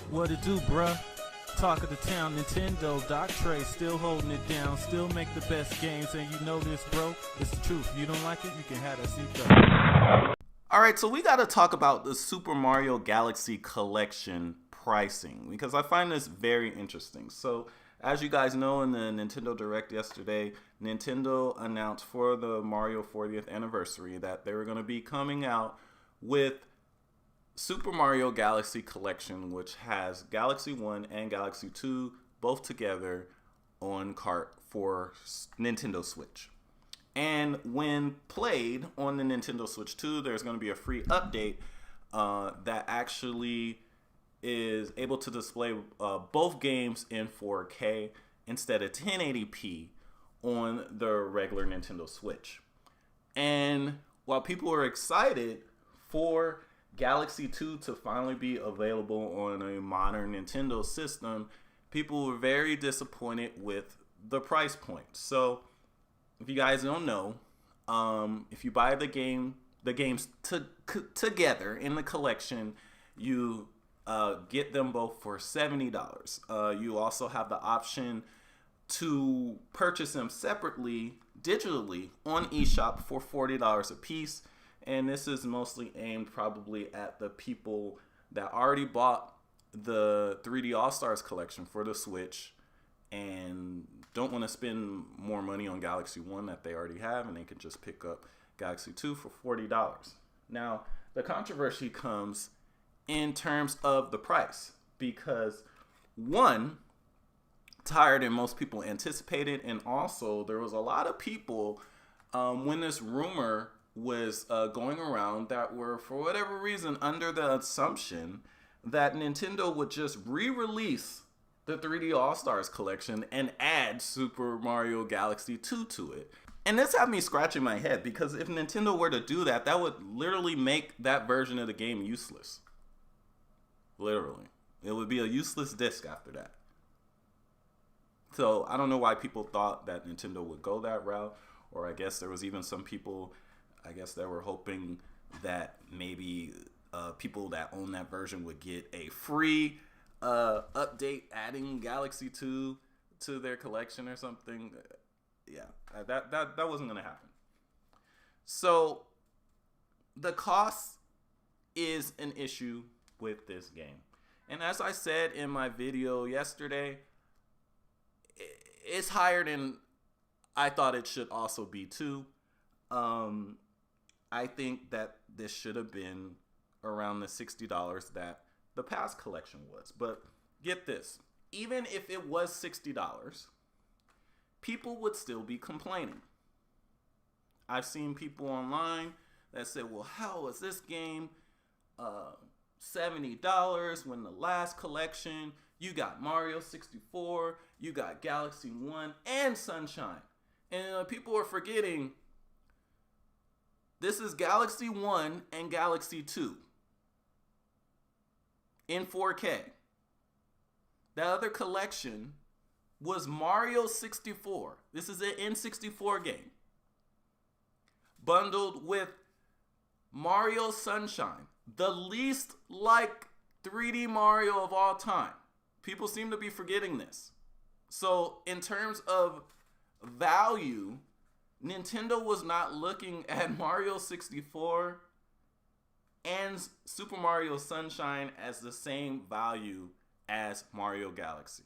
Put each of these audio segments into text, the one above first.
What it do, bruh? Talk of the town, Nintendo, Doc Trey still holding it down, still make the best games, and you know this, bro. It's the truth. If you don't like it, you can have that seatbelt. Alright, so we gotta talk about the Super Mario Galaxy Collection pricing, because I find this very interesting. So, as you guys know, in the Nintendo Direct yesterday, Nintendo announced for the Mario 40th anniversary that they were going to be coming out with Super Mario Galaxy Collection, which has Galaxy 1 and Galaxy 2 both together on cart for Nintendo Switch. And when played on the Nintendo Switch 2, there's going to be a free update that actually is able to display both games in 4K instead of 1080p on the regular Nintendo Switch. And while people are excited for Galaxy 2 to finally be available on a modern Nintendo system, people were very disappointed with the price point. So, if you guys don't know, if you buy the games together in the collection, you get them both for $70. You also have the option to purchase them separately, digitally, on eShop for $40 a piece. And this is mostly aimed probably at the people that already bought the 3D All-Stars collection for the Switch and don't want to spend more money on Galaxy 1 that they already have, and they can just pick up Galaxy 2 for $40. Now, the controversy comes in terms of the price, because one, it's higher than most people anticipated, and also there was a lot of people when this rumor was going around that were, for whatever reason, under the assumption that Nintendo would just re-release the 3D All-Stars collection and add Super Mario Galaxy 2 to it. And this had me scratching my head, because if Nintendo were to do that, that would literally make that version of the game useless. Literally. It would be a useless disc after that. So I don't know why people thought that Nintendo would go that route, or I guess there was even some people, I guess, that were hoping that maybe people that own that version would get a free update adding Galaxy 2 to their collection or something. Yeah, that wasn't going to happen. So the cost is an issue with this game. And as I said in my video yesterday, it's higher than I thought it should also be too. I think that this should have been around the $60 that the past collection was. But get this, even if it was $60, people would still be complaining. I've seen people online that said, well, how is this game $70 when the last collection, you got Mario 64, you got Galaxy 1 and Sunshine. And people are forgetting this is Galaxy 1 and Galaxy 2 in 4K. The other collection was Mario 64. This is an N64 game bundled with Mario Sunshine, the least like 3D Mario of all time. People seem to be forgetting this. So in terms of value, Nintendo was not looking at Mario 64 and Super Mario Sunshine as the same value as Mario Galaxy.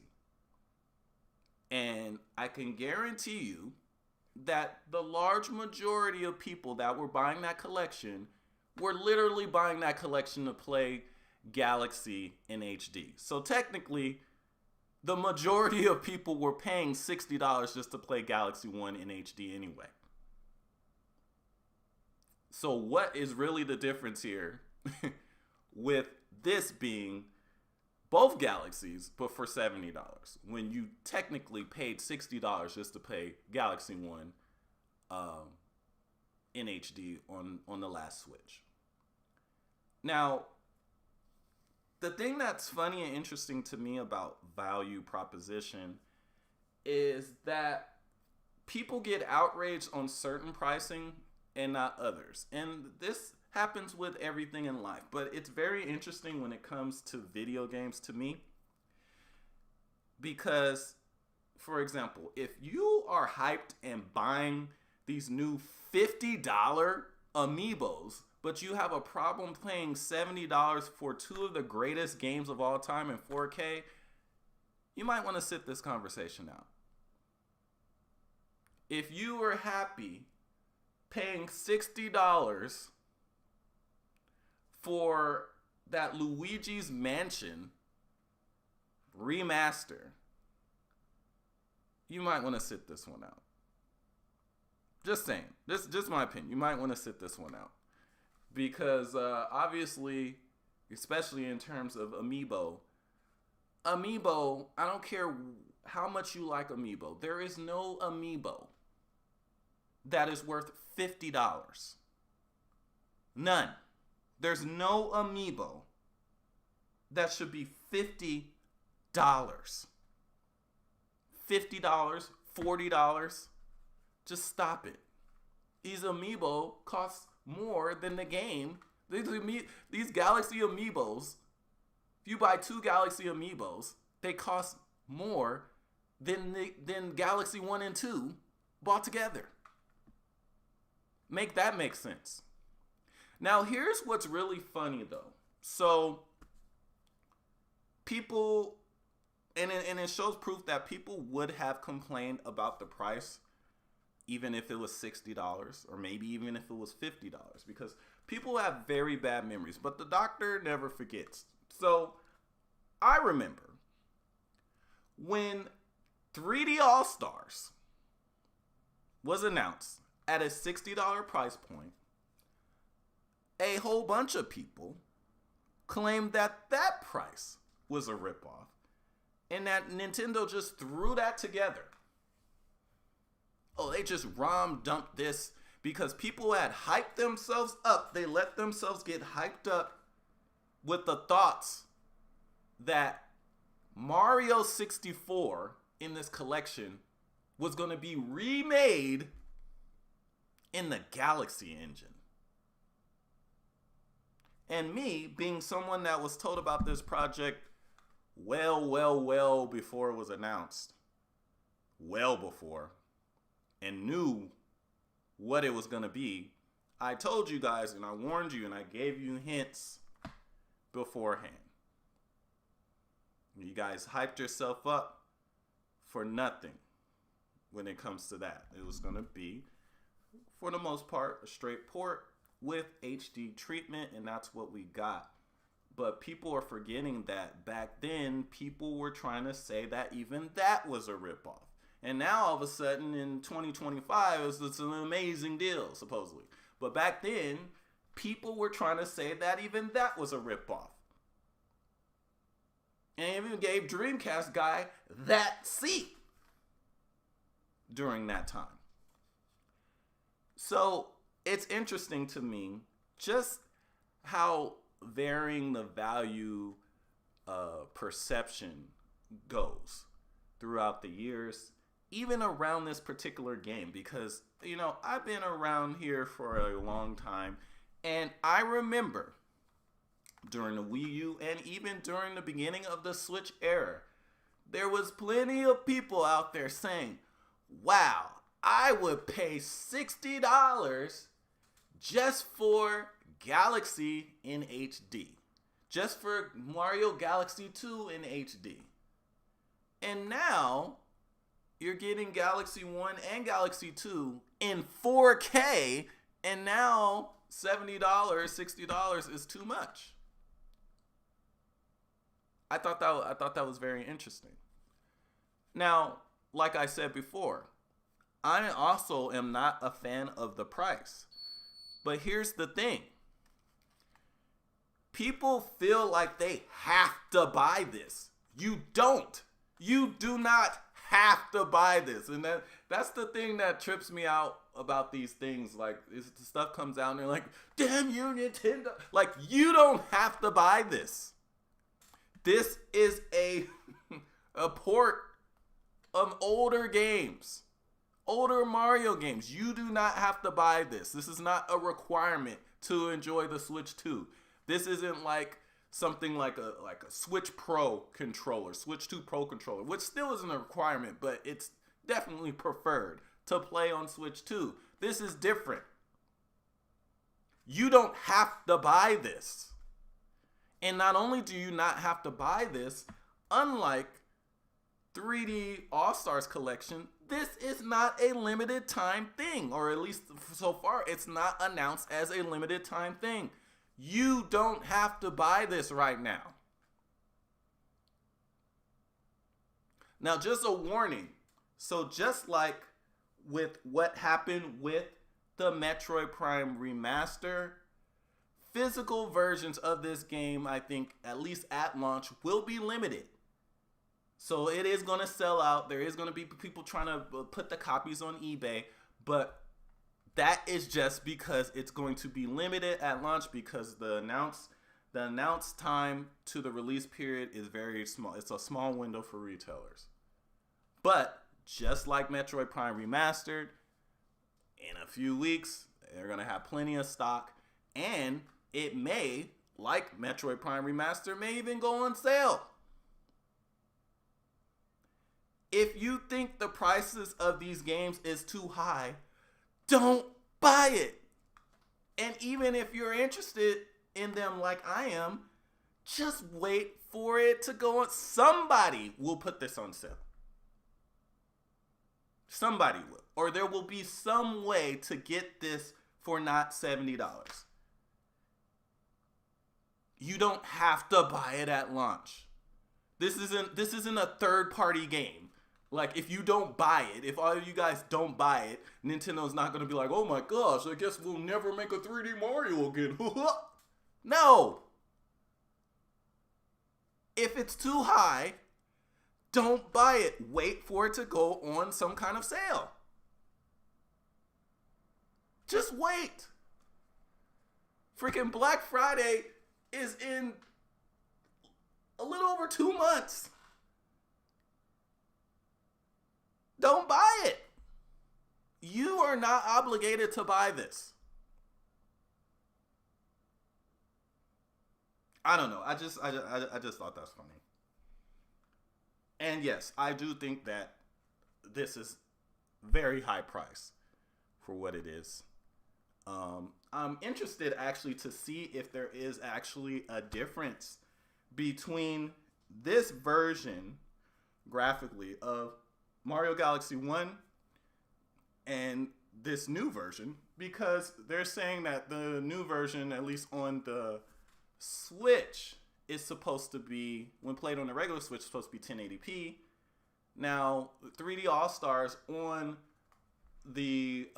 And I can guarantee you that the large majority of people that were buying that collection were literally buying that collection to play Galaxy in HD. So technically, the majority of people were paying $60 just to play Galaxy 1 in HD anyway. So what is really the difference here with this being both Galaxies, but for $70, when you technically paid $60 just to play Galaxy 1 in HD on the last Switch? Now, the thing that's funny and interesting to me about value proposition is that people get outraged on certain pricing and not others. And this Happens with everything in life. But it's very interesting when it comes to video games to me. Because, for example, if you are hyped and buying these new $50 Amiibos, but you have a problem paying $70 for two of the greatest games of all time in 4K, you might want to sit this conversation out. If you were happy paying $60 for that Luigi's Mansion remaster, you might want to sit this one out. Just saying. This just my opinion. You might want to sit this one out. Because obviously, especially in terms of Amiibo, I don't care how much you like Amiibo. There is no Amiibo that is worth $50. None. There's no Amiibo that should be $50. $50, $40. Just stop it. These Amiibo cost more than the game. These Galaxy Amiibos, if you buy 2 Galaxy Amiibos, they cost more than Galaxy 1 and 2 bought together. Make that make sense. Now, here's what's really funny, though. So, people, and it shows proof that people would have complained about the price even if it was $60 or maybe even if it was $50, because people have very bad memories, but the doctor never forgets. So I remember when 3D All-Stars was announced at a $60 price point, a whole bunch of people claimed that that price was a ripoff and that Nintendo just threw that together. Oh, they just ROM dumped this because people had hyped themselves up. They let themselves get hyped up with the thoughts that Mario 64 in this collection was going to be remade in the Galaxy engine. And me, being someone that was told about this project well before it was announced, well before, and knew what it was going to be, I told you guys and I warned you and I gave you hints beforehand. You guys hyped yourself up for nothing when it comes to that. It was going to be, for the most part, a straight port with HD treatment, and that's what we got. But people are forgetting that back then, people were trying to say that even that was a ripoff. And now, all of a sudden, in 2025, it's an amazing deal, supposedly. But back then, people were trying to say that even that was a ripoff. And even gave Dreamcast guy that seat during that time. So, it's interesting to me just how varying the value perception goes throughout the years, even around this particular game, because, you know, I've been around here for a long time, and I remember during the Wii U and even during the beginning of the Switch era, there was plenty of people out there saying, wow, I would pay $60 just for Galaxy in HD, just for Mario Galaxy 2 in HD. And now, you're getting Galaxy 1 and Galaxy 2 in 4K, and now $70, $60 is too much. I thought that was very interesting. Now, like I said before, I also am not a fan of the price. But here's the thing. People feel like they have to buy this. You don't. You do not have to buy this. And that's the thing that trips me out about these things. Like, the stuff comes out and they're like, damn you, Nintendo. Like, you don't have to buy this. This is a port of older games. Older Mario games. You do not have to buy this. This is not a requirement to enjoy the Switch 2. This isn't like something like a Switch Pro controller, Switch 2 Pro controller, which still isn't a requirement, but it's definitely preferred to play on Switch 2. This is different. You don't have to buy this. And not only do you not have to buy this, unlike 3D All-Stars Collection, this is not a limited time thing, or at least so far it's not announced as a limited time thing. You don't have to buy this right now. Now, just a warning. So just like with what happened with the Metroid Prime Remaster, physical versions of this game, I think, at least at launch, will be limited. So it is going to sell out. There is going to be people trying to put the copies on eBay, but that is just because it's going to be limited at launch, because the announced time to the release period is very small. It's a small window for retailers. But just like Metroid Prime Remastered, in a few weeks, they're going to have plenty of stock, and it may, like Metroid Prime Remaster, may even go on sale. If you think the prices of these games is too high, don't buy it. And even if you're interested in them like I am, just wait for it to go on. Somebody will put this on sale. Somebody will. Or there will be some way to get this for not $70. You don't have to buy it at launch. This isn't a third-party game. Like, if you don't buy it, if all of you guys don't buy it, Nintendo's not going to be like, oh my gosh, I guess we'll never make a 3D Mario again. No. If it's too high, don't buy it. Wait for it to go on some kind of sale. Just wait. Freaking Black Friday is in a little over 2 months. Don't buy it. You are not obligated to buy this. I don't know. I just thought that's funny. And yes, I do think that this is very high price for what it is. I'm interested actually to see if there is actually a difference between this version graphically of Mario Galaxy 1 and this new version, because they're saying that the new version, at least on the Switch, is supposed to be, when played on the regular Switch, supposed to be 1080p. Now, 3D All-Stars on the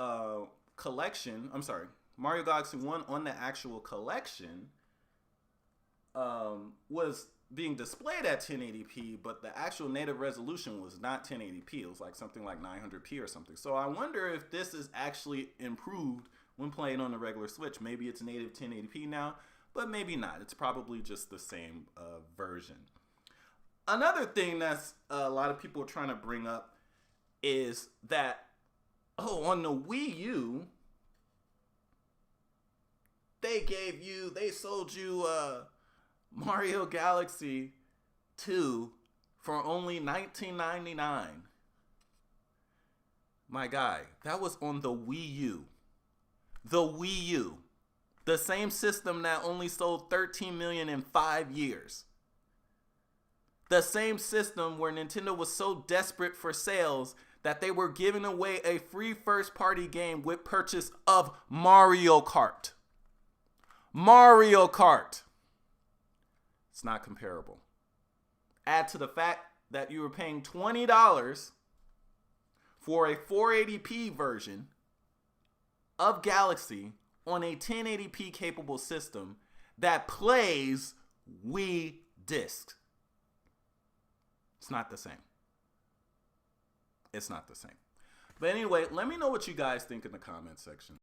collection, I'm sorry, Mario Galaxy 1 on the actual collection was being displayed at 1080p, but the actual native resolution was not 1080p. It was like something like 900p or something. So I wonder if this is actually improved when playing on the regular Switch. Maybe it's native 1080p now, but maybe not. It's probably just the same version. Another thing that's a lot of people are trying to bring up is that, on the Wii U, they sold you Mario Galaxy 2 for only $19.99. My guy, that was on the Wii U. The Wii U. The same system that only sold 13 million in 5 years. The same system where Nintendo was so desperate for sales that they were giving away a free first-party game with purchase of Mario Kart. Mario Kart. It's not comparable. Add to the fact that you were paying $20 for a 480p version of Galaxy on a 1080p capable system that plays Wii discs. It's not the same. It's not the same. But anyway, let me know what you guys think in the comment section.